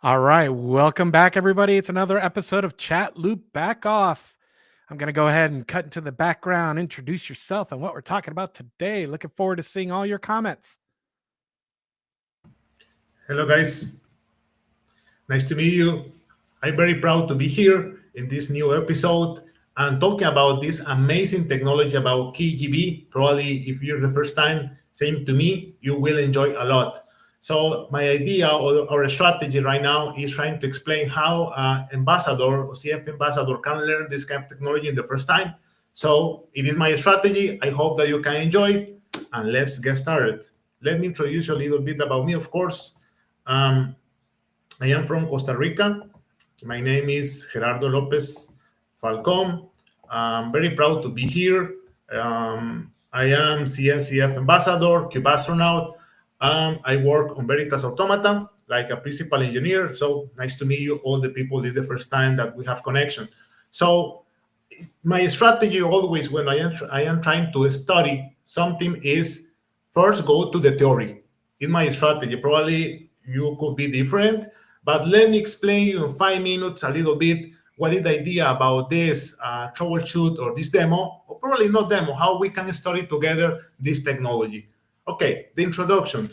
All right, welcome back, everybody. It's another episode of ChatLoopBackOff. I'm going to go ahead and cut into the background, introduce yourself and what we're talking about today. Looking forward to seeing all your comments. Hello, guys. Nice to meet you. I'm very proud to be here in this new episode and talking about this amazing technology about K8gb. Probably, if you're the first time saying to me, you will enjoy a lot. So, my idea or strategy right now is trying to explain how ambassador or CF ambassador can learn this kind of technology in the first time. So, it is my strategy. I hope that you can enjoy it. And let's get started. Let me introduce you a little bit about me, of course. Um, I am from Costa Rica. My name is Gerardo Lopez Falcon. I'm very proud to be here. I am CNCF ambassador, Cube astronaut. I work on Veritas Automata like a principal engineer. So nice to meet you, all the people. This is the first time that we have connection. So my strategy always when I am trying to study something is first go to the theory. In my strategy, probably you could be different, but let me explain you in 5 minutes a little bit what is the idea about this troubleshoot or this demo, or probably not demo, how we can study together this technology. Okay, the introduction.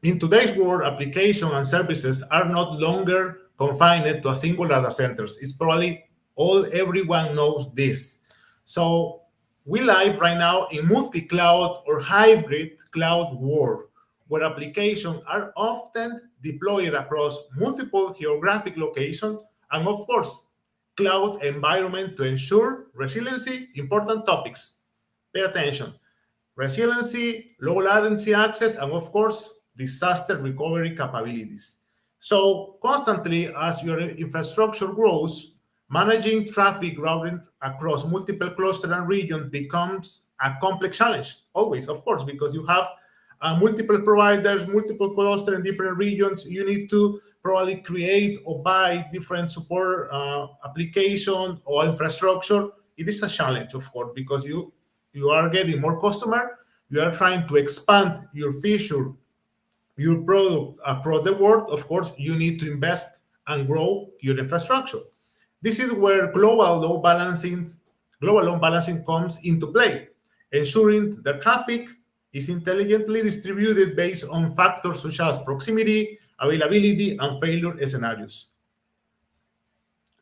In today's world, applications and services are not longer confined to a single data centers. It's probably everyone knows this. So we live right now in multi-cloud or hybrid cloud world, where applications are often deployed across multiple geographic locations and, of course, cloud environment to ensure resiliency. Important topics. Pay attention. Resiliency, low latency access, and of course, disaster recovery capabilities. So constantly, as your infrastructure grows, managing traffic routing across multiple clusters and regions becomes a complex challenge. Always, of course, because you have multiple providers, multiple clusters in different regions. You need to probably create or buy different support application or infrastructure. It is a challenge, of course, because you are getting more customer, you are trying to expand your feature, your product across the world. Of course, you need to invest and grow your infrastructure. This is where global load balancing comes into play, ensuring the traffic is intelligently distributed based on factors such as proximity, availability, and failure scenarios.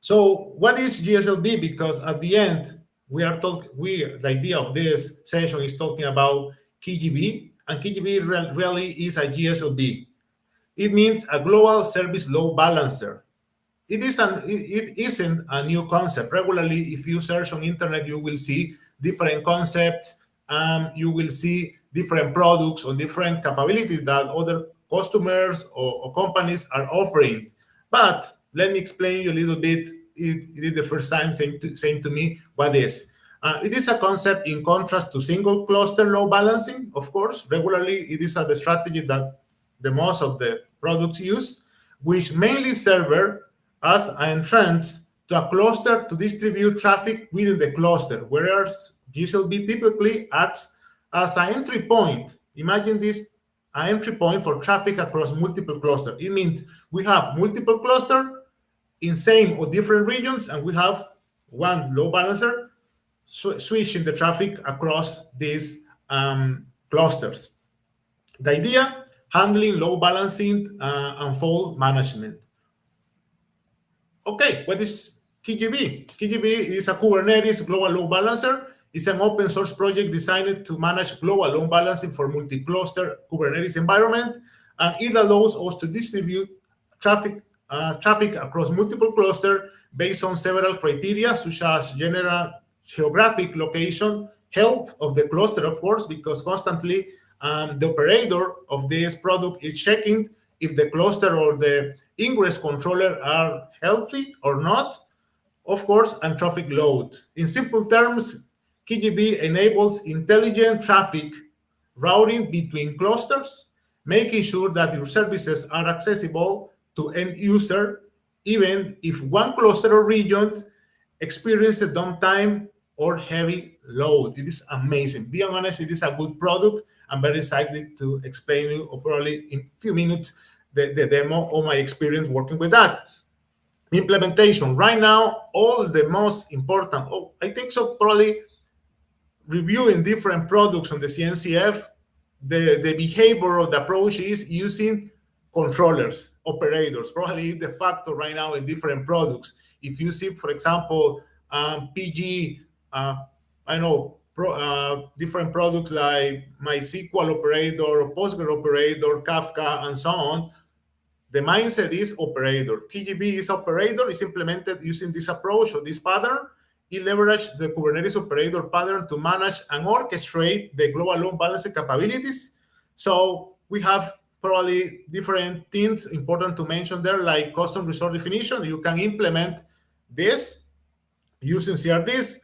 So what is GSLB? Because at the end, the idea of this session is talking about K8gb, and K8gb really is a GSLB. It means a global service load balancer. It isn't a new concept. Regularly, if you search on internet, you will see different concepts. You will see different products or different capabilities that other customers or companies are offering. But let me explain you a little bit. It is the first time saying to me what is. It is a concept in contrast to single cluster load balancing. Of course, regularly it is a strategy that the most of the products use, which mainly serve as an entrance to a cluster to distribute traffic within the cluster, whereas GSLB typically acts as an entry point. Imagine this, an entry point for traffic across multiple clusters. It means we have multiple clusters in same or different regions, and we have one load balancer switching the traffic across these clusters. The idea, handling load balancing and fault management. Okay, what is K8gb? K8gb is a Kubernetes global load balancer. It's an open source project designed to manage global load balancing for multi-cluster Kubernetes environment, and it allows us to distribute traffic across multiple clusters based on several criteria, such as general geographic location, health of the cluster, of course, because constantly the operator of this product is checking if the cluster or the ingress controller are healthy or not, of course, and traffic load. In simple terms, K8gb enables intelligent traffic routing between clusters, making sure that your services are accessible to end user, even if one cluster or region experiences downtime or heavy load. It is amazing. Being honest, it is a good product. I'm very excited to explain you, or probably in a few minutes, the demo of my experience working with that. Implementation. Right now, all the most important, I think so, probably reviewing different products on the CNCF, the behavior of the approach is using controllers, operators, probably the factor right now in different products. If you see, for example, PG, I know, different products like MySQL operator, Postgre operator, Kafka, and so on, the mindset is operator. K8gb is operator, is implemented using this approach or this pattern. It leverages the Kubernetes operator pattern to manage and orchestrate the global load balancing capabilities. So we have probably different things important to mention there, like custom resource definition. You can implement this using CRDs,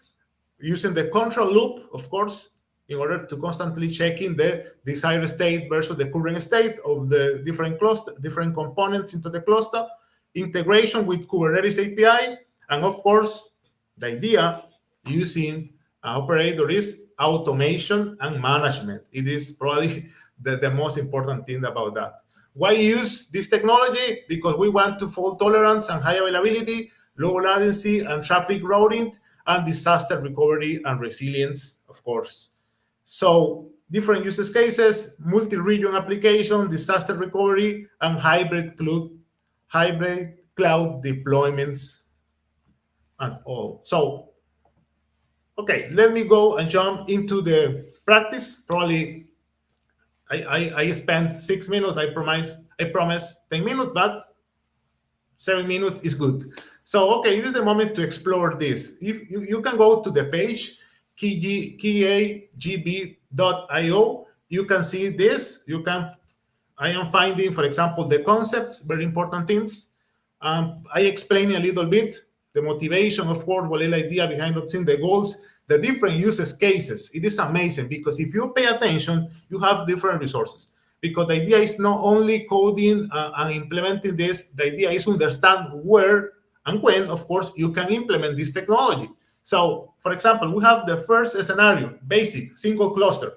using the control loop, of course, in order to constantly checking the desired state versus the current state of the different cluster, different components into the cluster, integration with Kubernetes API, and of course, the idea using an operator is automation and management. It is probably the most important thing about that. Why use this technology? Because we want to fault tolerance and high availability, low latency and traffic routing, and disaster recovery and resilience, of course. So different use cases, multi-region application, disaster recovery, and hybrid cloud deployments and all. So, okay, let me go and jump into the practice. Probably I spent 6 minutes. I promise 10 minutes, but 7 minutes is good. So, okay, this is the moment to explore this. If you can go to the page, K8gb.io, you can see this. I am finding, for example, the concepts, very important things. I explain a little bit the motivation, of course, what is the idea behind the goals, the different use cases. It is amazing because if you pay attention, you have different resources. Because the idea is not only coding and implementing this, the idea is to understand where and when, of course, you can implement this technology. So, for example, we have the first scenario, basic, single cluster.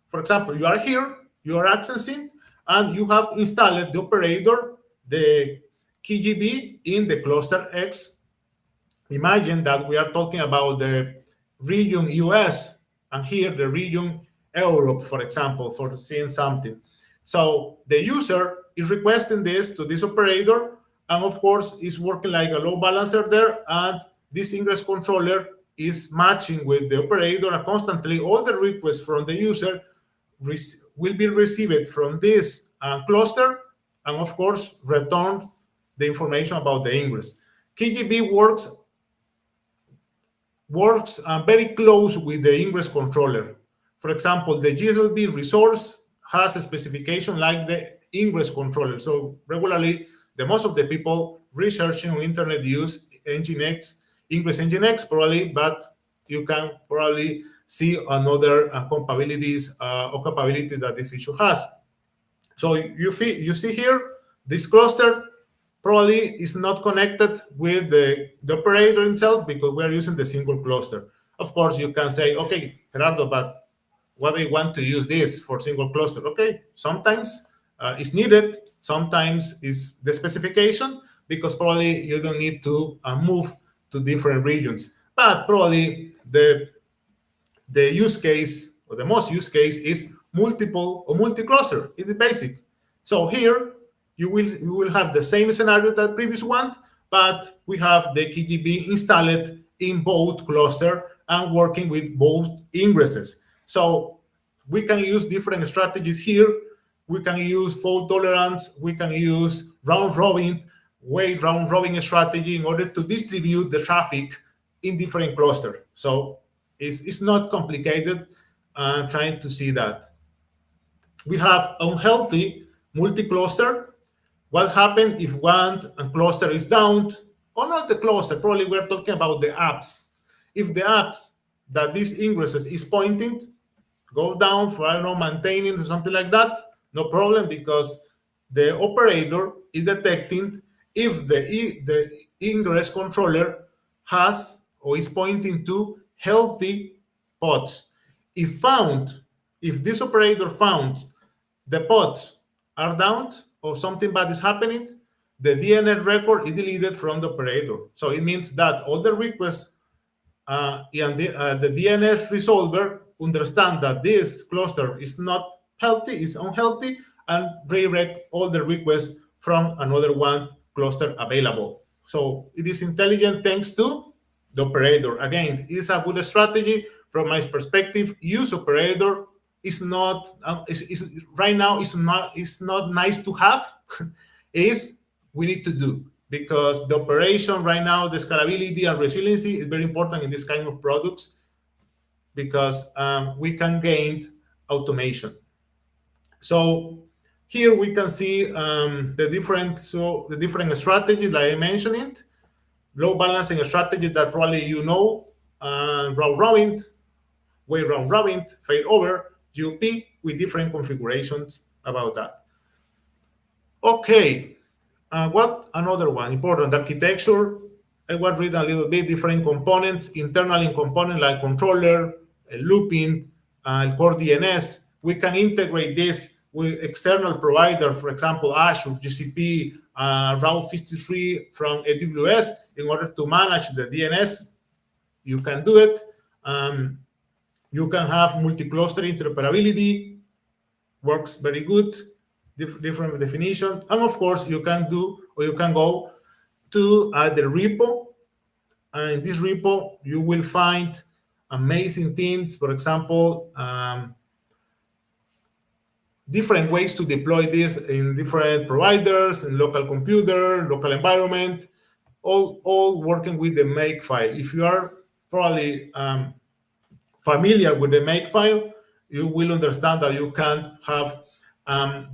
For example, you are here, you are accessing, and you have installed the operator, the K8gb in the cluster X. Imagine that we are talking about the region US, and here the region Europe, for example, for seeing something. So the user is requesting this to this operator, and of course, is working like a load balancer there, and this ingress controller is matching with the operator, and constantly all the requests from the user will be received from this cluster, and of course, return the information about the ingress. K8gb works very close with the ingress controller. For example, the GSLB resource has a specification like the ingress controller. So regularly, the most of the people researching on internet use Nginx, Ingress Nginx probably, but you can probably see another capabilities or capability that the feature has. So you see here, this cluster probably is not connected with the operator itself because we are using the single cluster. Of course, you can say, okay, Gerardo, but what do you want to use this for single cluster? Okay, sometimes it's needed, sometimes it's the specification, because probably you don't need to move to different regions. But probably the use case, or the most use case, is multiple or multi-cluster. It is basic. So here, you will have the same scenario that previous one, but we have the K8gb installed in both cluster and working with both ingresses. So we can use different strategies here. We can use fault tolerance. We can use round robin strategy in order to distribute the traffic in different clusters. So it's not complicated. Trying to see that. We have unhealthy multi-cluster. What happens if one cluster is down, or not the cluster, probably we're talking about the apps. If the apps that these ingresses is pointing go down for, I don't know, maintaining or something like that, no problem, because the operator is detecting if the ingress controller has or is pointing to healthy pods. If this operator found the pods are down, or something bad is happening, the DNS record is deleted from the operator. So it means that all the requests and the DNS resolver understand that this cluster is not healthy, is unhealthy, and redirect all the requests from another one cluster available. So it is intelligent thanks to the operator. Again, it is a good strategy from my perspective. Use operator is not right now is not nice to have. Is we need to do, because the operation right now, the scalability and resiliency is very important in this kind of products, because we can gain automation. So here we can see the different strategies, like I mentioned it. Load balancing strategy that probably you know, round robin, way round robin, failover, GOP, with different configurations about that. Okay, what another one important architecture. I will read a little bit different components, internal component like controller, looping, CoreDNS. We can integrate this with external provider, for example, Azure, GCP, Route 53 from AWS, in order to manage the DNS. You can do it. You can have multi-cluster interoperability, works very good, different definition. And of course, you can do, or you can go to the repo. And in this repo, you will find amazing things. For example, different ways to deploy this in different providers, in local computer, local environment, all working with the Makefile. If you are probably familiar with the Makefile, you will understand that you can have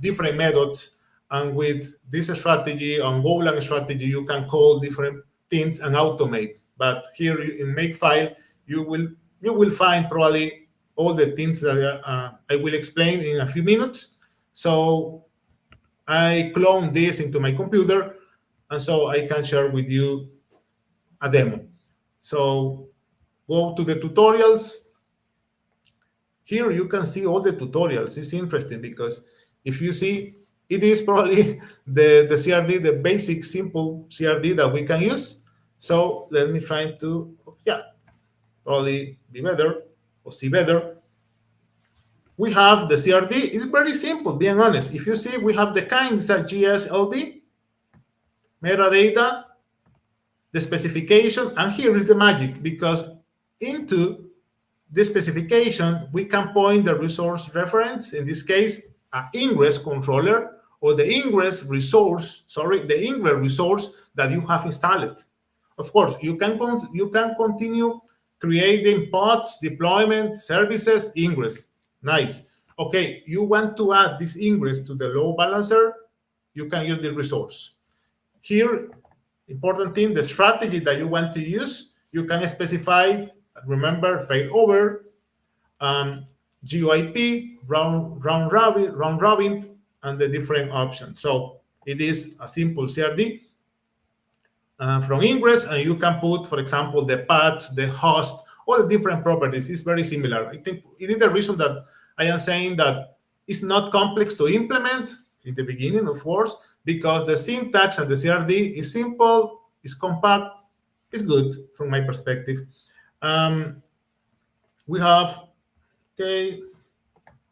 different methods, and with this strategy, on Golang strategy, you can call different things and automate. But here in Makefile, you will find probably all the things that I will explain in a few minutes. So I clone this into my computer, and so I can share with you a demo. So go to the tutorials. Here you can see all the tutorials. It's interesting because if you see, it is probably the CRD, the basic simple CRD that we can use. So let me try to, probably be better or see better. We have the CRD. It's very simple, being honest. If you see, we have the kinds at GSLB, metadata, the specification, and here is the magic, because into the specification, we can point the resource reference, in this case, an ingress controller, or the ingress resource that you have installed. Of course, you can continue creating pods, deployment, services, ingress. Nice. Okay, you want to add this ingress to the load balancer, you can use the resource. Here, important thing, the strategy that you want to use, you can specify, remember, failover, GOIP, round robin, and the different options. So it is a simple CRD from ingress, and you can put, for example, the path, the host, all the different properties. It's very similar. I think it is the reason that I am saying that it's not complex to implement in the beginning, of course, because the syntax and the CRD is simple, is compact, is good from my perspective. We have, a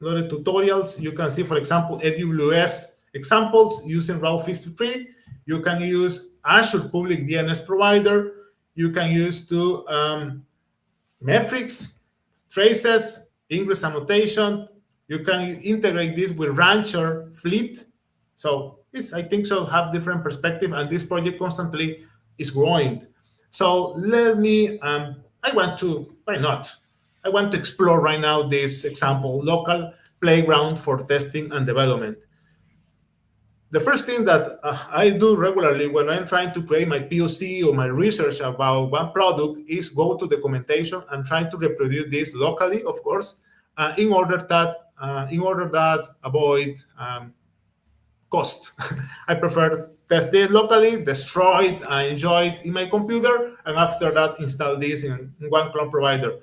lot of tutorials. You can see, for example, AWS examples using Route 53. You can use Azure Public DNS Provider. You can use metrics, traces, ingress annotation. You can integrate this with Rancher Fleet. So this, I think, so have different perspective, and this project constantly is growing. So let me, why not? I want to explore right now this example, local playground for testing and development. The first thing that I do regularly when I'm trying to create my POC or my research about one product is go to documentation and try to reproduce this locally, of course, in order that avoid cost. I prefer test this locally, destroy it, I enjoy it in my computer, and after that install this in one cloud provider.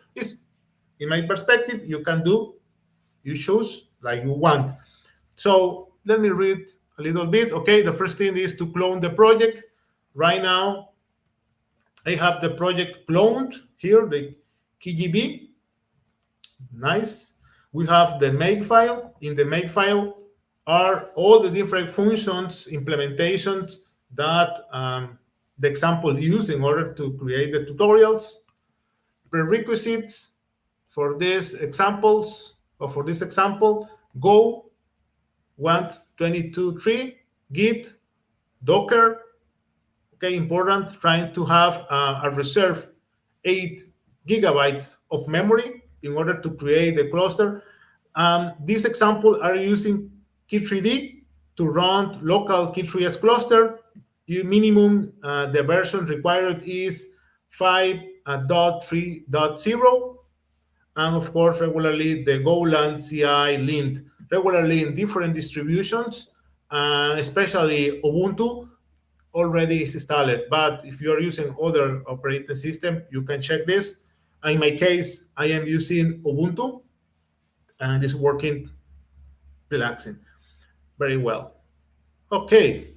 In my perspective, you choose like you want. So let me read a little bit. Okay, the first thing is to clone the project. Right now, I have the project cloned here, the K8gb. Nice. We have the makefile. In the makefile are all the different functions, implementations that the example used in order to create the tutorials. Prerequisites for these examples, or for this example, Go 1.22.3, Git, Docker. Okay, important, trying to have a reserve 8 gigabytes of memory in order to create the cluster. These examples are using K3D to run local K3S cluster. Minimum, the version required is 5.3.0. And of course, regularly the Golang CI lint, regularly in different distributions, especially Ubuntu already is installed. But if you are using other operating system, you can check this. In my case, I am using Ubuntu, and it's working relaxing very well. Okay,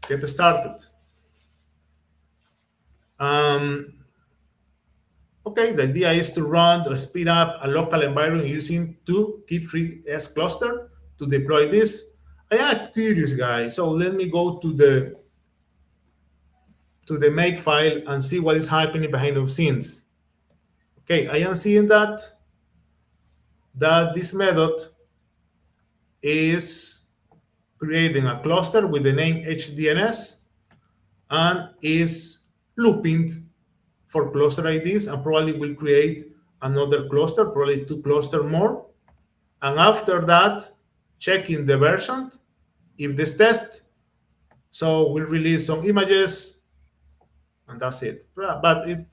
get started. Okay, the idea is to run or speed up a local environment using 2 K3S cluster to deploy this. I am curious, guys. So let me go to the make file and see what is happening behind the scenes. Okay, I am seeing that this method is creating a cluster with the name HDNS and is looping for cluster IDs, and probably will create another cluster, probably 2 clusters more. And after that, checking the version, if this test, so we'll release some images, and that's it. But it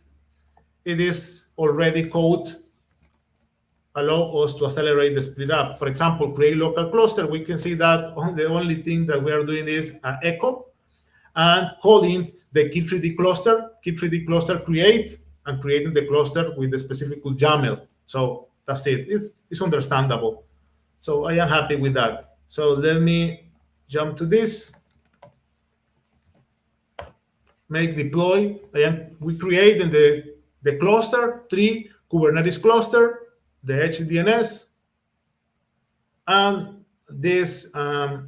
is already code allow us to accelerate the split up. For example, create local cluster. We can see that the only thing that we are doing is an echo and calling the K3D cluster create, and creating the cluster with the specific YAML. So that's it. It's understandable. So I am happy with that. So let me jump to this. Make deploy. We create in the cluster 3 Kubernetes cluster, the HDNS, and this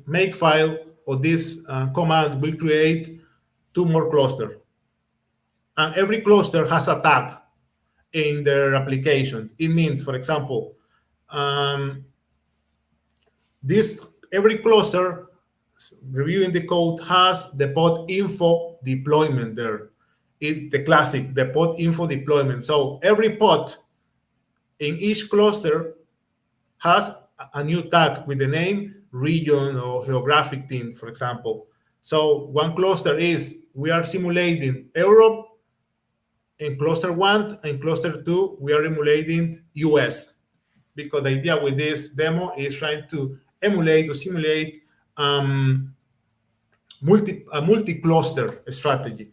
make file or this command will create 2 more clusters. And every cluster has a tag in their application. It means, for example, every cluster, reviewing the code, has the pod info deployment there. The classic, the pod info deployment. So every pod in each cluster has a new tag with the name, region, or geographic thing, for example. So one cluster is, we are simulating Europe. In cluster 1 and cluster 2, we are emulating US, because the idea with this demo is trying to emulate or simulate a multi-cluster strategy.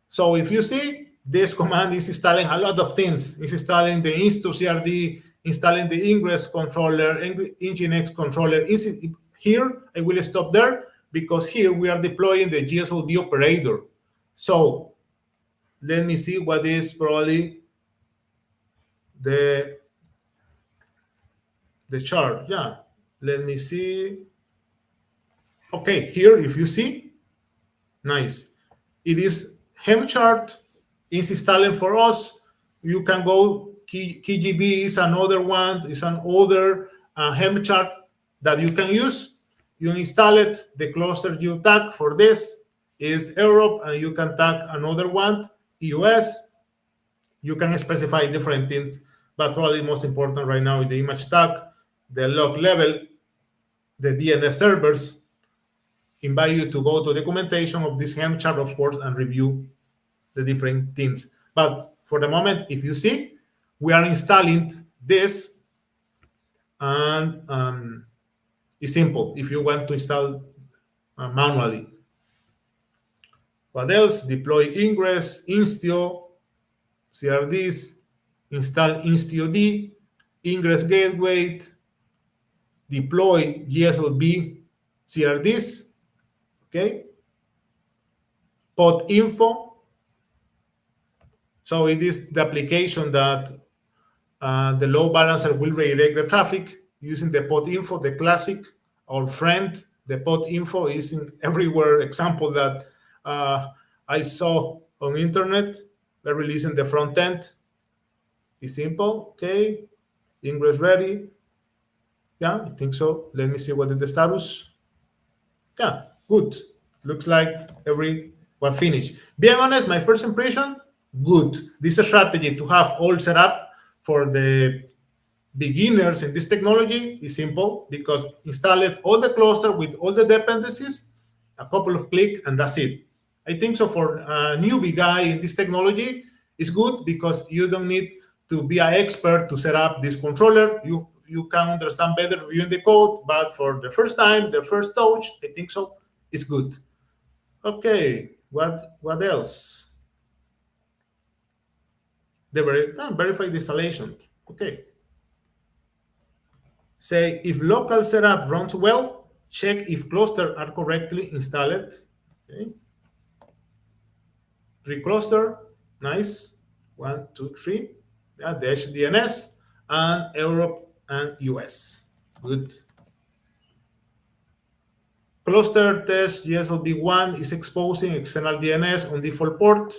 So if you see, this command is installing a lot of things. It's installing the Insto-CRD, installing the Ingress controller, Nginx controller. Here, I will stop there, because here we are deploying the GSLB operator. So let me see what is probably the chart. Yeah, let me see. Okay, here, if you see, nice. It is hem chart is installing for us. You can go, K8gb is another one, is an older hem chart that you can use. You install it, the cluster you tag for this is Europe, and you can tag another one, US. You can specify different things, but probably most important right now is the image tag, the log level, the DNS servers. Invite you to go to the documentation of this Helm chart, of course, and review the different things. But for the moment, if you see, we are installing this, and it's simple if you want to install manually. What else? Deploy Ingress, Instio, CRDs, install InstioD, Ingress Gateway, deploy GSLB CRDs, Okay. Pod info. So it is the application that the load balancer will redirect the traffic using the pod info, the classic, our friend. The pod info is in everywhere example that I saw on internet. They're releasing the front end. It's simple. Okay. Ingress ready. Yeah, I think so. Let me see what is the status. Yeah, good. Looks like what finished. Being honest, my first impression, good. This strategy to have all set up for the beginners in this technology is simple because install it all the cluster with all the dependencies, a couple of clicks, and that's it. I think so for a newbie guy in this technology, it's good because you don't need to be an expert to set up this controller. You can understand better reviewing the code, but for the first time, the first touch, I think so, it's good. Okay, what else? Verify the installation. Okay. Say if local setup runs well, check if clusters are correctly installed. Okay. Recluster, nice. 1, 2, 3. Yeah, the DNS and Europe and US. Good. Cluster test GSLB1 is exposing external DNS on default port,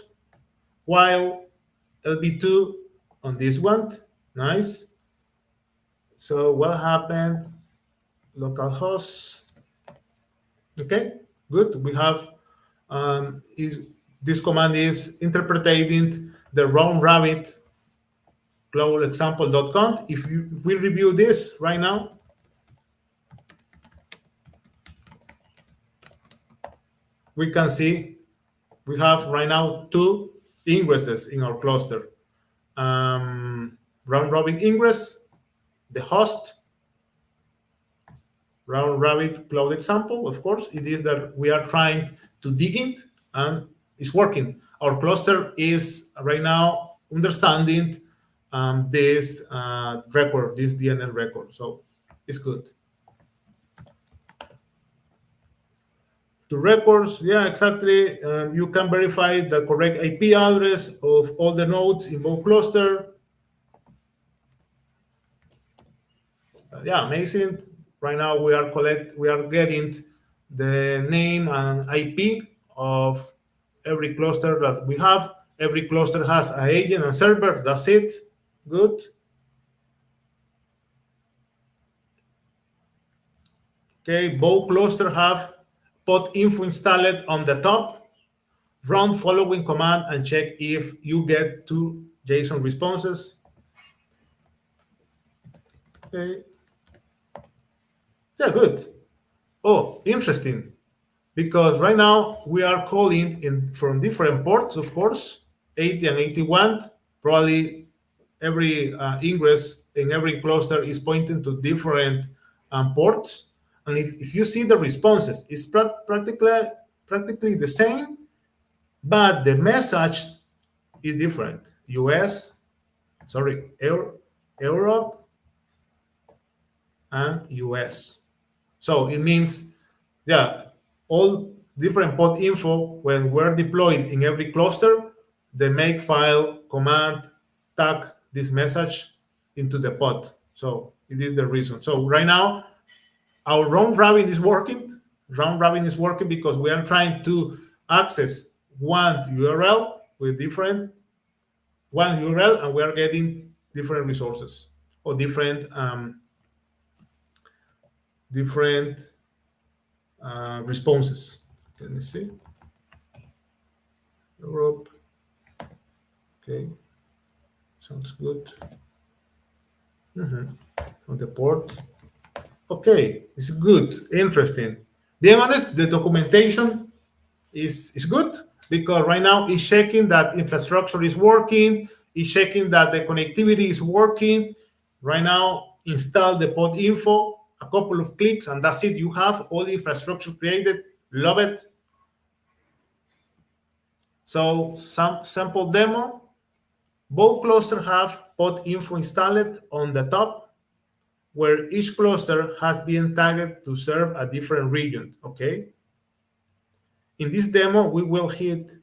while LB2 on this one. Nice. So what happened? Localhost. Okay, good. We have this command is interpreting the round rabbit cloud example.conf. If we review this right now, we can see we have right now 2 ingresses in our cluster. Round robin ingress, the host, round rabbit cloud example. Of course, it is that we are trying to dig in, and it's working. Our cluster is right now understanding this record, this DNS record. So it's good. The records, yeah, exactly. You can verify the correct IP address of all the nodes in both cluster. Yeah, amazing. Right now we are getting the name and IP of every cluster that we have. Every cluster has an agent and server. That's it. Good. Okay, both clusters have pod info installed on the top. Run following command and check if you get 2 JSON responses. Okay. Yeah, good. Oh, interesting. Because right now we are calling in from different ports, of course, 80 and 81. Probably every ingress in every cluster is pointing to different ports. And if you see the responses, it's practically the same, but the message is different. Europe, and US. So it means, yeah, all different pod info when we're deployed in every cluster, the makefile command tag this message into the pod. So it is the reason. So right now, our round robin is working. Round robin is working because we are trying to access one URL with one URL, and we are getting different resources or different responses. Let me see. Europe. Okay. Sounds good. On the port. Okay, it's good, interesting. Being honest, the documentation is good because right now it's checking that infrastructure is working, it's checking that the connectivity is working. Right now, install the pod info, a couple of clicks, and that's it. You have all the infrastructure created. Love it. So some sample demo. Both clusters have pod info installed on the top, where each cluster has been tagged to serve a different region, okay? in this demo, we will hit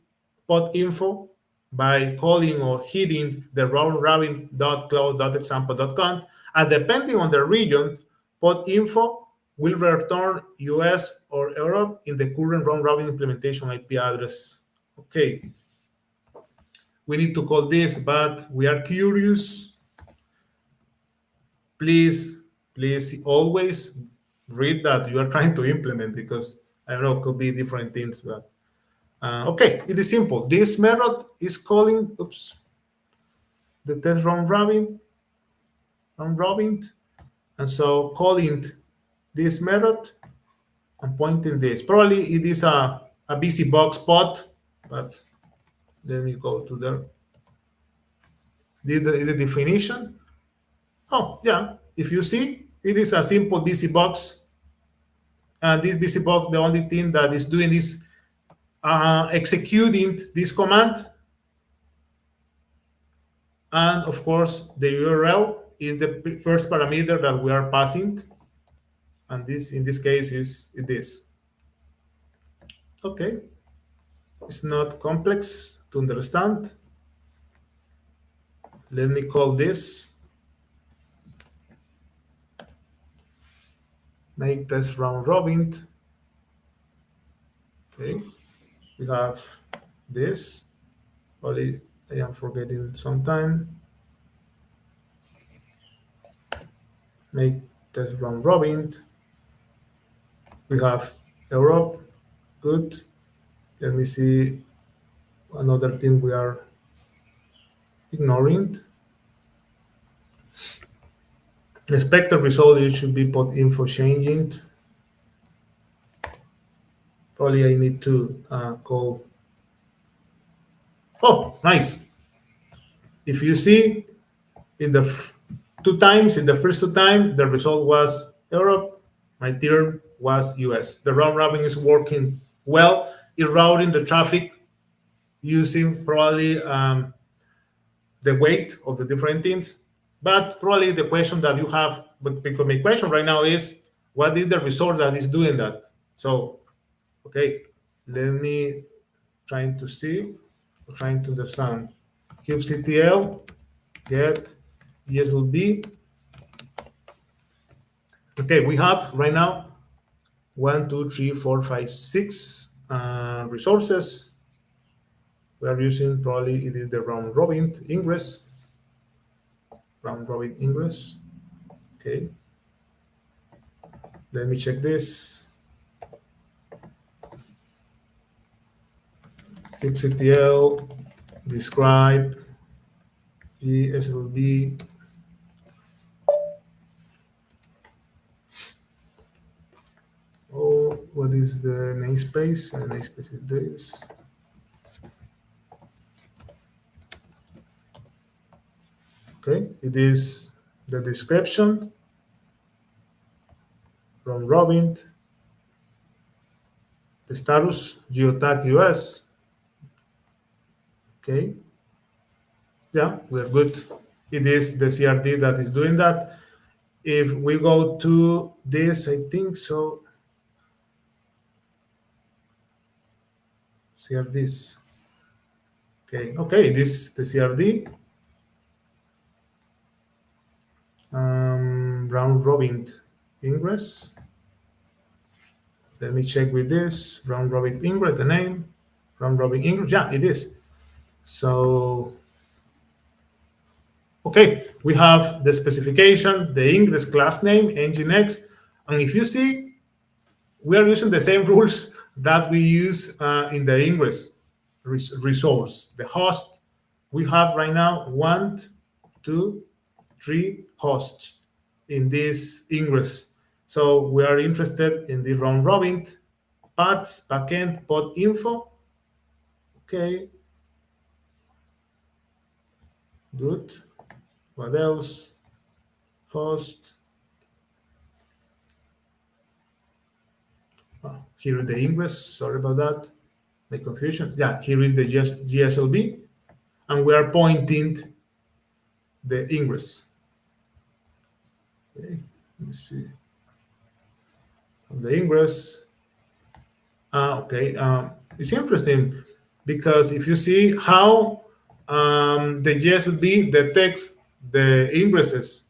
pod info by calling or hitting the roundrobin.cloud.example.conf, and depending on the region, pod info will return US or Europe in the current round robin implementation IP address. Okay, we need to call this, but we are curious. Please always read that you are trying to implement, because I don't know, it could be different things. But okay, it is simple. This method is calling, the test round robin, and so calling this method and pointing this. Probably it is a busy box pod, but let me go to there. This is the definition. Oh, yeah. If you see, it is a simple busy box. And this busy box, the only thing that is doing is executing this command. And of course, the URL is the first parameter that we are passing. And this, in this case, is this. Okay. It's not complex to understand. Let me call this. Make test round robin. Okay. We have this. Probably I am forgetting sometime. Make test round robin. We have Europe. Good. Let me see another thing we are ignoring. Expected result, it should be pod info changing. Probably I need to call. Oh, nice. If you see in the in the first two times, the result was Europe. My term was US. The round robin is working well. It's routing the traffic using probably the weight of the different things. But probably the question that you have, but because my question right now is, what is the resource that is doing that? So, okay, let me trying to understand. kubectl get GSLB. Okay, we have right now 1, 2, 3, 4, 5, 6 resources. We are using probably it is the round robin ingress. Okay. Let me check this. kubectl describe GSLB. Oh, what is the namespace? The namespace is this. Okay, it is the description from robin. The status geotag US. Okay. Yeah, we're good. It is the CRD that is doing that. If we go to this, I think so. CRDs. Okay, this the CRD. Round robin ingress. Let me check with this. Round robin ingress, the name. Round robin ingress. Yeah, it is. So, okay, we have the specification, the ingress class name, nginx. And if you see, we are using the same rules that we use in the ingress resource. The host, we have right now 1, 2, 3 hosts in this ingress. So we are interested in the round robin, paths, backend, pod info. Okay. Good. What else? Host. Here is the ingress. Sorry about that. My confusion. Yeah, here is the GSLB. And we are pointing the ingress. Okay, let me see. The ingress. Okay. It's interesting because if you see how the GSLB detects the ingresses,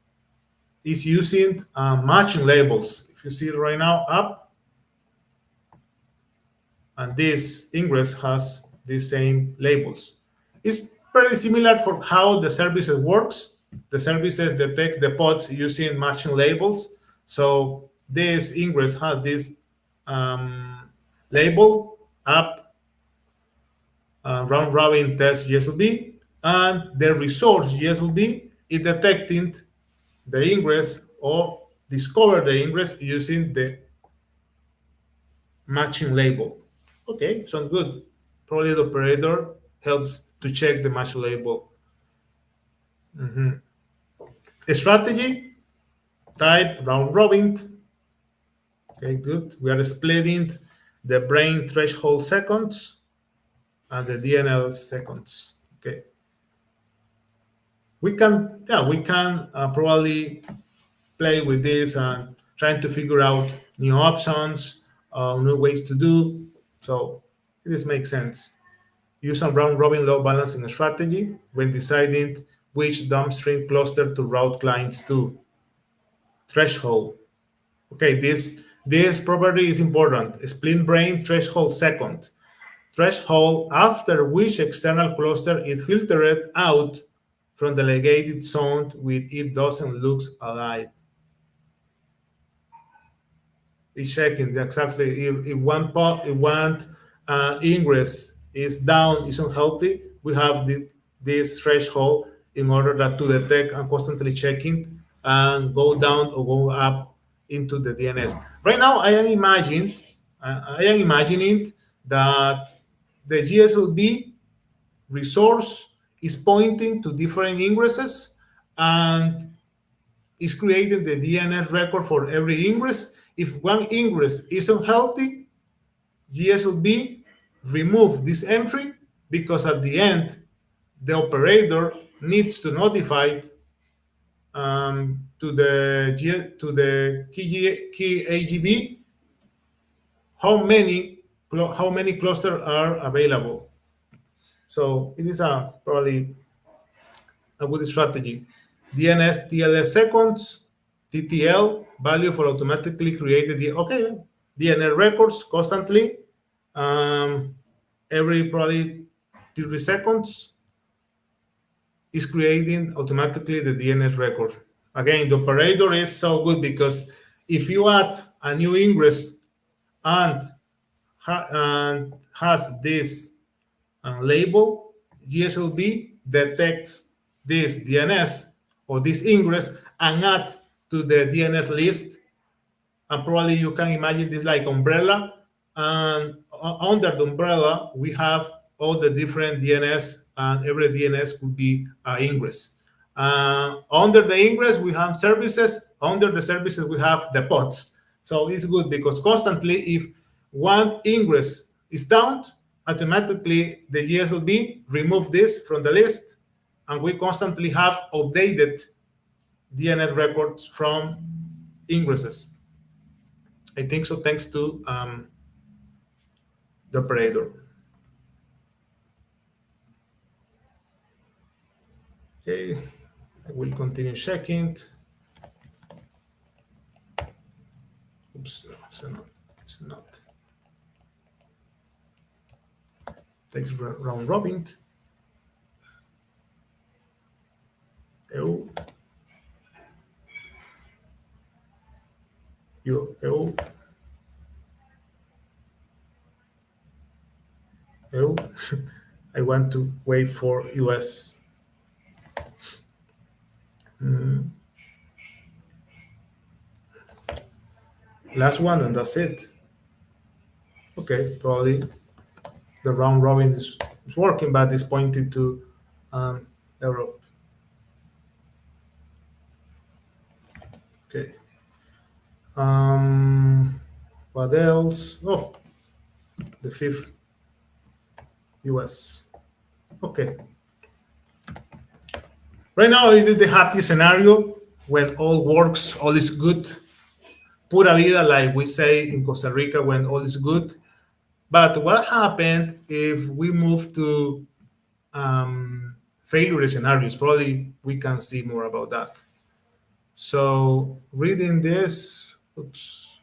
is using matching labels. If you see it right now, up, and this ingress has the same labels. It's pretty similar for how the services works. The services detect the pods using matching labels. So this ingress has this label, up, round robin test GSLB, and the resource GSLB is detecting the ingress or discover the ingress using the matching label. Okay, sounds good. Probably the operator helps to check the match label. A strategy, type round robin. Okay, good. We are splitting the brain threshold seconds and the DNL seconds. Okay. We can probably play with this and trying to figure out new options, new ways to do. So this makes sense. Use a round robin load balancing strategy when deciding which downstream cluster to route clients to. Threshold. Okay, this property is important. Split brain threshold second. Threshold after which external cluster is filtered out from the delegated zone with it doesn't looks alive. It's checking exactly if one ingress is down, is unhealthy. We have this threshold in order that to detect and constantly checking and go down or go up into the DNS. Right now, I am imagining that the GSLB resource is pointing to different ingresses and is creating the DNS record for every ingress. If one ingress is unhealthy, GSLB remove this entry because at the end, the operator needs to notify to the K8gb how many clusters are available. So it is probably a good strategy. DNS TLS seconds, TTL value for automatically created DNS records constantly, every probably 30 seconds is creating automatically the DNS record. Again, the operator is so good because if you add a new ingress and has this label, GSLB detects this DNS or this ingress and add to the DNS list. And probably you can imagine this like umbrella. And under the umbrella, we have all the different DNS, and every DNS could be ingress. Under the ingress, we have services. Under the services, we have the pods. So it's good because constantly, if one ingress is down, automatically the GSLB remove this from the list, and we constantly have updated DNS records from ingresses. I think so, thanks to the operator. Okay, I will continue checking. Oops, no, it's not. Takes round robin. Oh. I want to wait for US. Last one, and that's it. Okay, probably the round robin is working, but it's pointing to Europe. Okay. What else? Oh, the fifth US. Okay. Right now, is it the happy scenario when all works, all is good? Pura vida, like we say in Costa Rica, when all is good. But what happened if we move to failure scenarios? Probably we can see more about that. So reading this, oops,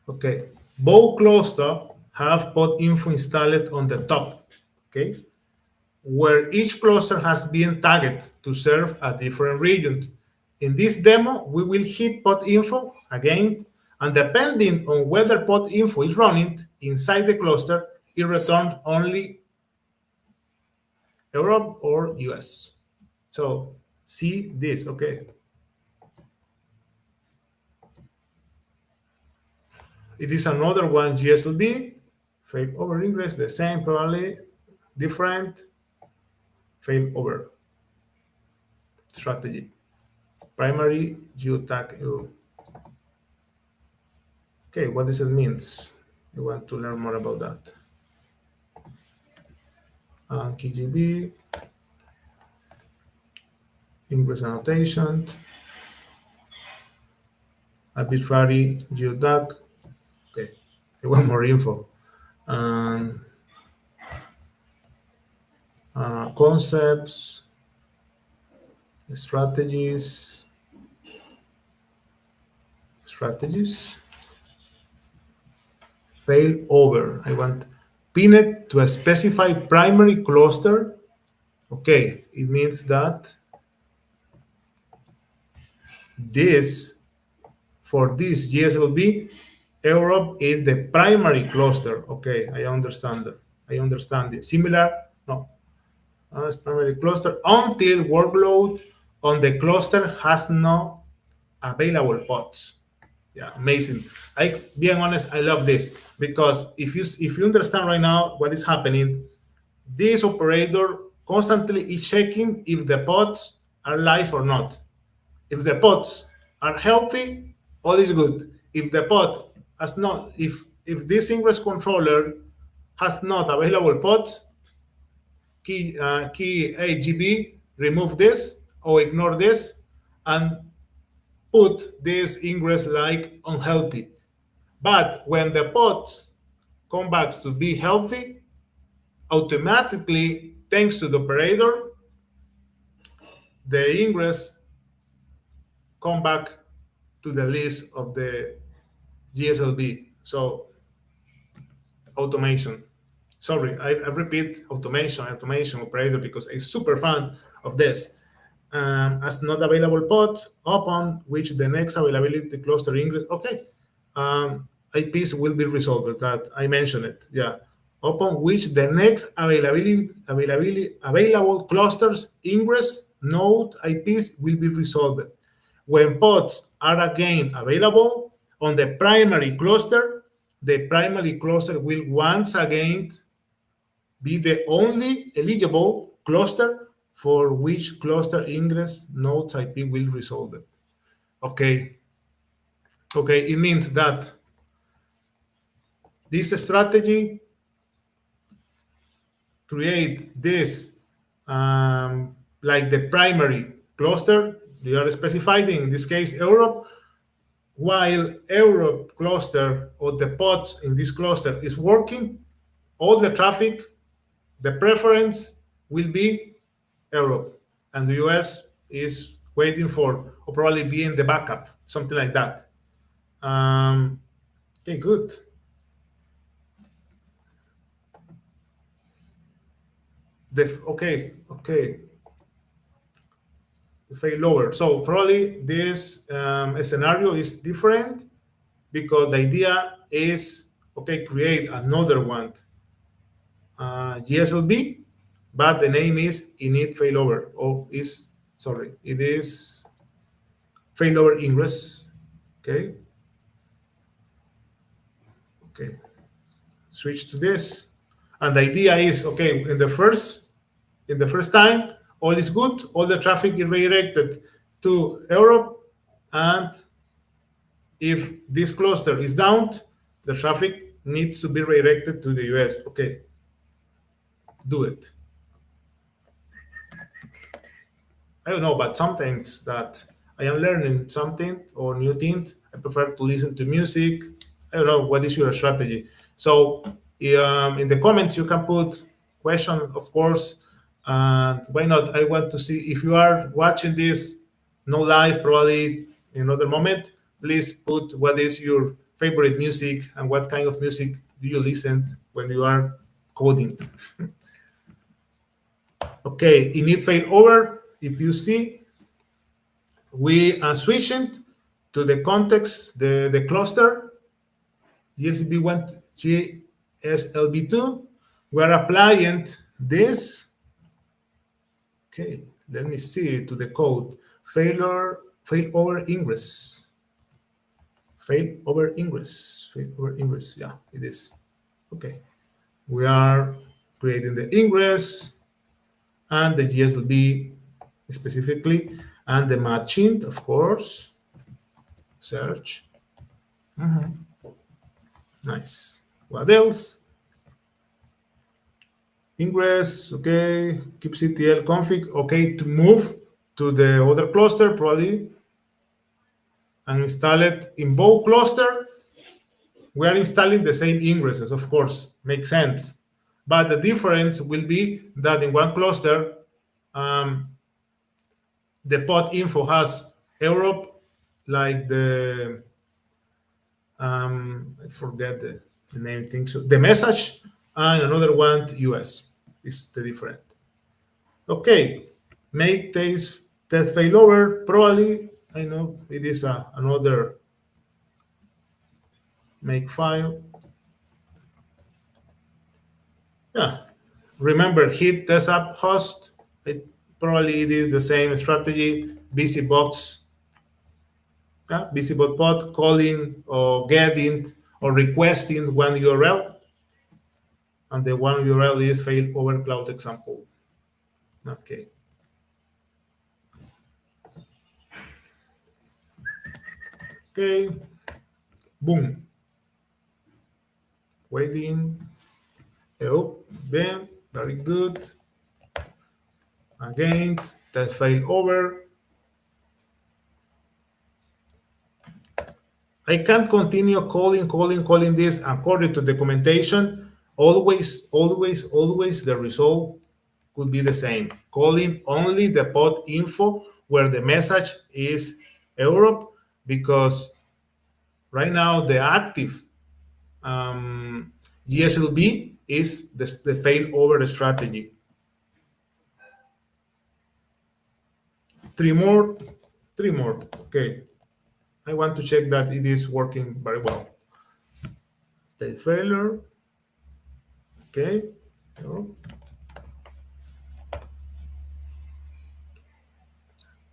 okay. Both cluster have pod info installed on the top, okay, where each cluster has been tagged to serve a different region. In this demo, we will hit pod info again, and depending on whether pod info is running inside the cluster, it returns only Europe or US. So see this, okay. It is another one, GSLB, failover ingress, the same, probably different failover strategy. Primary geotag. Okay, what does it mean? You want to learn more about that. K8gb, ingress annotation, arbitrary geotag. Okay, I want more info. Concepts, strategies. Failover. I want pin it to a specified primary cluster. Okay, it means that this, for this GSLB, Europe is the primary cluster. Okay, I understand it. I understand it. Similar, no, it's primary cluster until workload on the cluster has no available pods. Yeah, amazing. I being honest, I love this because if you understand right now what is happening, this operator constantly is checking if the pods are live or not. If the pods are healthy, all is good. If the pod has not, if this ingress controller has not available pods, K8gb remove this or ignore this and put this ingress like unhealthy. But when the pods come back to be healthy, automatically, thanks to the operator, the ingress come back to the list of the GSLB. So automation. Sorry, I repeat automation operator because I'm super fan of this. As not available pods upon which the next availability cluster ingress. Okay, IPs will be resolved. That I mentioned it. Yeah, upon which the next available clusters ingress node IPs will be resolved. When pods are again available on the primary cluster, the primary cluster will once again be the only eligible cluster for which cluster ingress nodes IP will resolve it. Okay. Okay, it means that this strategy create this like the primary cluster you are specified in this case Europe, while Europe cluster or the pods in this cluster is working, all the traffic, the preference will be Europe, and the US is waiting for or probably being the backup, something like that. Okay, good. Okay. The failover. So probably this scenario is different because the idea is okay, create another one, GSLB, but the name is init failover. It is failover ingress. Okay. Switch to this, and the idea is okay. In the first time, all is good. All the traffic is redirected to Europe, and if this cluster is down, the traffic needs to be redirected to the US. Okay, do it. I don't know, but sometimes that I am learning something or new things, I prefer to listen to music, I don't know, what is your strategy? So in the comments, you can put question, of course, and why not? I want to see if you are watching this, no live, probably in another moment, please put what is your favorite music and what kind of music do you listen when you are coding. Okay, init failover, if you see, we are switching to the context, the cluster, GSLB1, GSLB2. We're applying this. Okay, let me see to the code. Failover ingress. Failover ingress. Failover ingress. Yeah, it is. Okay. We are creating the ingress and the GSLB specifically, and the matching, of course. Search. Nice. What else? Ingress, okay. kubectl config, okay. To move to the other cluster, probably, and install it in both cluster. We are installing the same ingresses, of course, makes sense. But the difference will be that in one cluster, the pod info has Europe, like the I forget the name thing. So the message, and another one US is the different. Okay, make test failover. Probably I know it is another make file. Yeah, remember hit test app host. Probably it is the same strategy. BusyBox, yeah, BusyBot pod calling or getting or requesting one URL, and the one URL is failover cloud example. Okay. Okay. Boom. Waiting. Oh, then very good. Again, test failover. I can't continue calling this according to documentation. Always the result could be the same. Calling only the pod info where the message is Europe, because right now the active GSLB is the failover strategy. Three more. Okay. I want to check that it is working very well. The failure. Okay.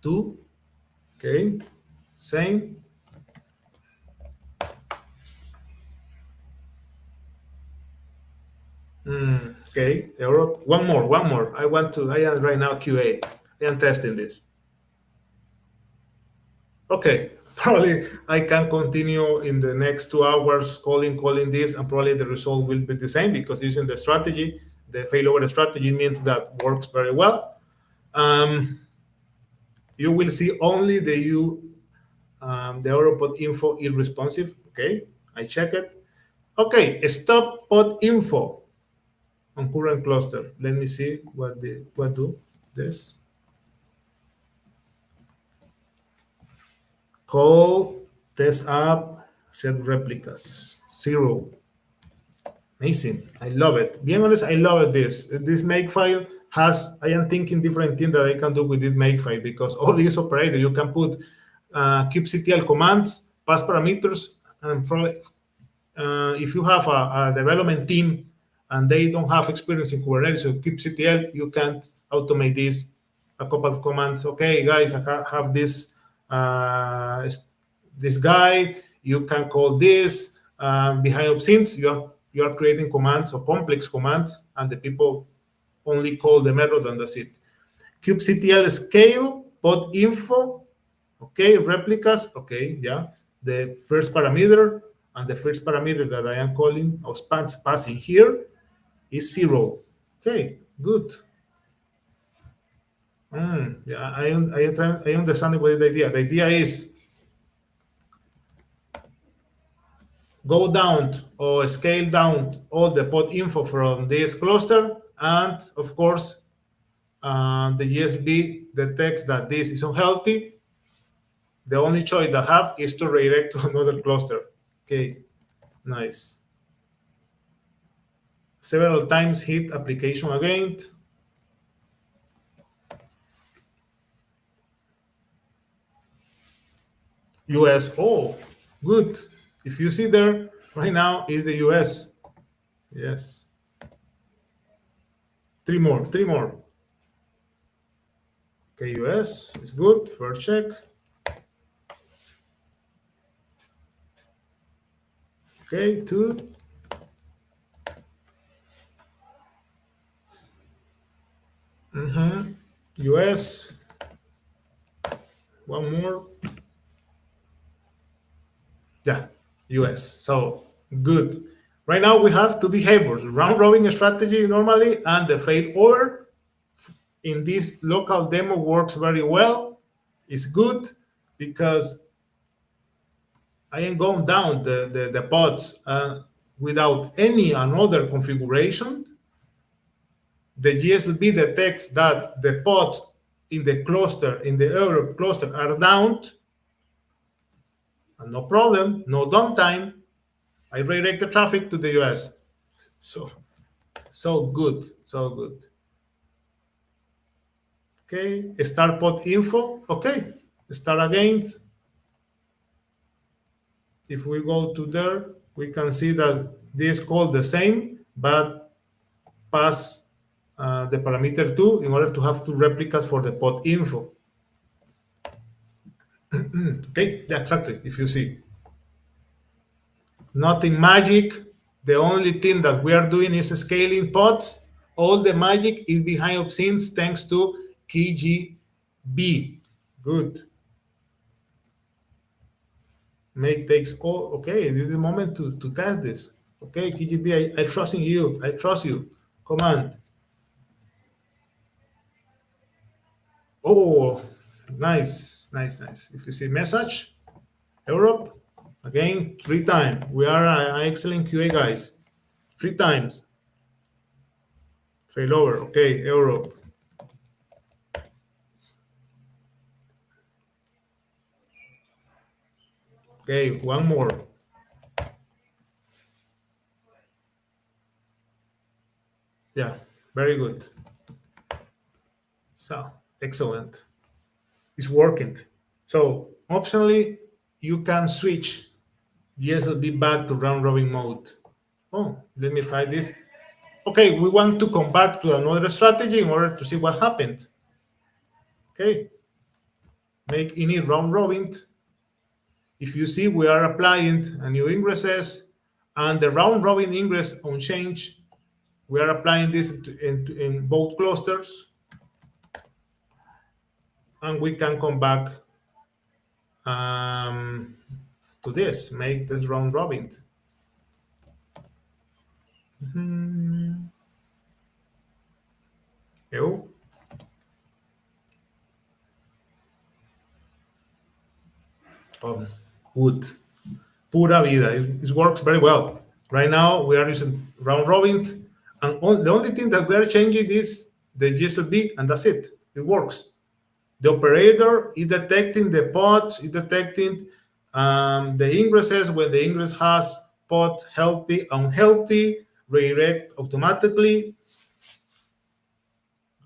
Two. Okay. Same. Okay. Error. One more. I am right now QA. I am testing this. Okay. Probably I can continue in the next 2 hours calling this, and probably the result will be the same, because using the strategy, the failover strategy means that works very well. You will see only the Europod info is responsive. Okay, I check it. Okay, stop pod info on current cluster. Let me see what do this. Call test app set replicas 0. Amazing. I love it. Being honest, I love this. This makefile has, I am thinking different things that I can do with this makefile, because all these operators, you can put kubectl commands, pass parameters, and if you have a development team and they don't have experience in Kubernetes or kubectl, you can't automate this. A couple of commands. Okay, guys, I have this this guy. You can call this behind obscenes. You are creating commands or complex commands, and the people only call the method, and that's it. kubectl scale pod info. Okay, replicas. Okay, yeah. The first parameter, and the first parameter that I am calling or passing here is 0. Okay, good. Yeah, I understand what the idea. The idea is go down or scale down all the pod info from this cluster, and of course, the GSB detects that this is unhealthy. The only choice they have is to redirect to another cluster. Okay, nice. Several times hit application again. US. Oh, good. If you see there right now is the US. Yes. Three more. Okay, US is good. First check. Okay, two. US. One more. Yeah, US. So good. Right now we have two behaviors: round robin strategy normally, and the failover. In this local demo works very well. It's good because I am going down the pods without any another configuration. The GSLB detects that the pods in the cluster, in the Europe cluster, are down, and no problem, no downtime. I redirect the traffic to the US. So good, so good. Okay, start pod info. Okay, start again. If we go to there, we can see that this called the same, but pass the parameter 2 in order to have two replicas for the pod info. Okay, yeah, exactly. If you see, nothing magic. The only thing that we are doing is scaling pods. All the magic is behind the scenes thanks to K8gb. Good. Make takes all. Okay, this is the moment to test this. Okay, K8gb, I trust in you. I trust you. Command. Oh, nice. If you see message, Europe, again, 3 times. We are an excellent QA guys. 3 times. Failover. Okay, Europe. Okay, one more. Yeah, very good. So, excellent. It's working. So, optionally, you can switch GSLB back to round robin mode. Oh, let me try this. Okay, we want to come back to another strategy in order to see what happened. Okay, make init round robin. If you see, we are applying a new ingresses, and the round robin ingress on change, we are applying this in both clusters, and we can come back to this, make this round robin. Oh, good. Pura vida. It works very well. Right now, we are using round robin, and the only thing that we are changing is the GSLB, and that's it. It works. The operator is detecting the pods, is detecting the ingresses. When the ingress has pod healthy, unhealthy, redirect automatically.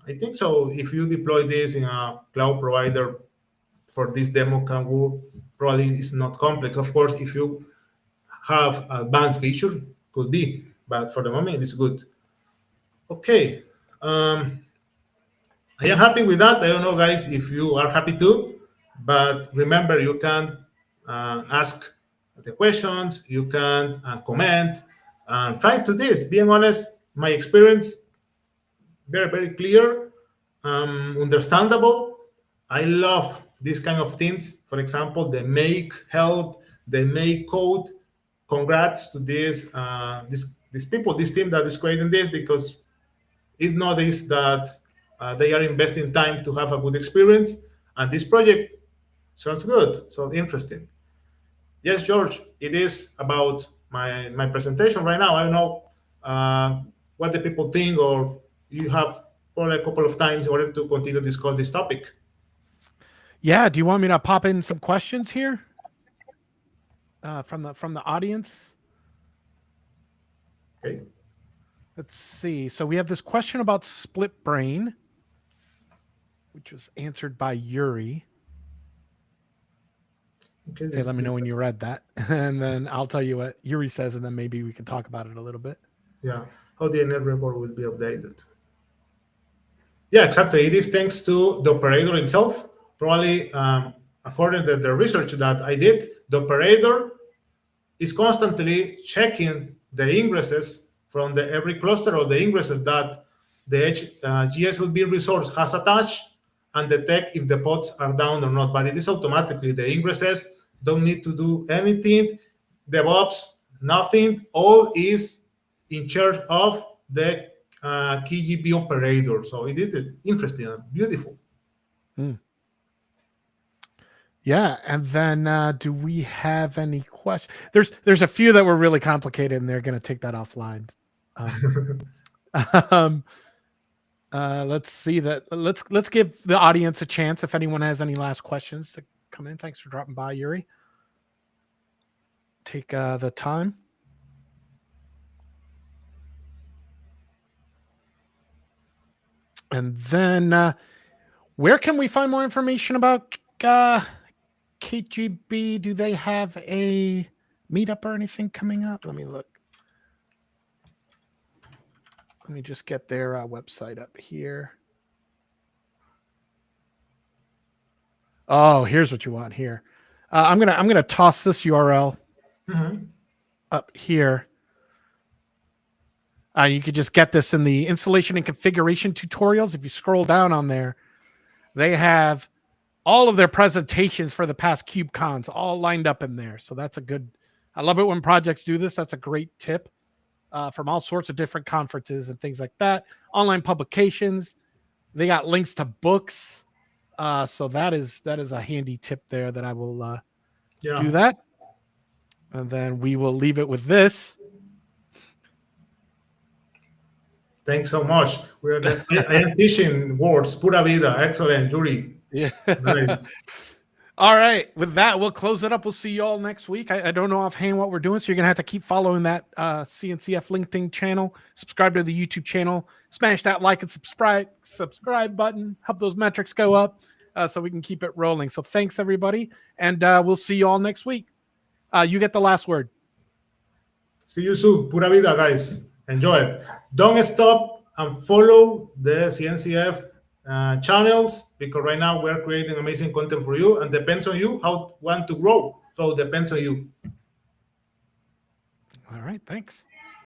I think so. If you deploy this in a cloud provider for this demo, can work. Probably it's not complex. Of course, if you have advanced feature, could be, but for the moment, it's good. Okay. I am happy with that. I don't know, guys, if you are happy too, but remember, you can ask the questions, you can comment, and try to this. Being honest, my experience, very clear, understandable. I love these kind of things. For example, the make help, the make code. Congrats to these people, this team that is creating this, because it noticed that they are investing time to have a good experience, and this project sounds good, so interesting. Yes, George, it is about my presentation right now. I don't know what the people think, or you have probably a couple of times in order to continue to discuss this topic. Yeah. Do you want me to pop in some questions here from the audience? Okay. Let's see. So we have this question about split brain, which was answered by Yuri. Okay, let me know when you read that, and then I'll tell you what Yuri says, and then maybe we can talk about it a little bit. Yeah, how the DNS record will be updated. Yeah, exactly. It is thanks to the operator itself. Probably, according to the research that I did, the operator is constantly checking the ingresses from every cluster of the ingresses that the GSLB resource has attached, and detect if the pods are down or not. But it is automatically. The ingresses don't need to do anything. DevOps, nothing. All is in charge of the K8gb operator. So it is interesting and beautiful. Yeah, and then do we have any questions? There's a few that were really complicated, and they're going to take that offline. Let's see that. Let's give the audience a chance if anyone has any last questions to come in. Thanks for dropping by, Yuri. Take the time. And then where can we find more information about K8gb? Do they have a meetup or anything coming up? Let me look. Let me just get their website up here. Oh, here's what you want here. I'm gonna toss this URL up here. You could just get this in the installation and configuration tutorials. If you scroll down on there, they have all of their presentations for the past KubeCons all lined up in there. So that's a good. I love it when projects do this. That's a great tip. From all sorts of different conferences and things like that. Online publications. They got links to books. So that is a handy tip there that I will do that. And then we will leave it with this. Thanks so much. I am teaching words. Pura vida. Excellent, Yuri. Yeah. Nice. All right. With that, we'll close it up. We'll see you all next week. I don't know offhand what we're doing, so you're going to have to keep following that CNCF LinkedIn channel. Subscribe to the YouTube channel. Smash that like and subscribe button. Help those metrics go up so we can keep it rolling. So thanks, everybody, and we'll see you all next week. You get the last word. See you soon. Pura vida, guys. Enjoy it. Don't stop and follow the CNCF channels, because right now we're creating amazing content for you, and depends on you how you want to grow. So depends on you. All right. Thanks.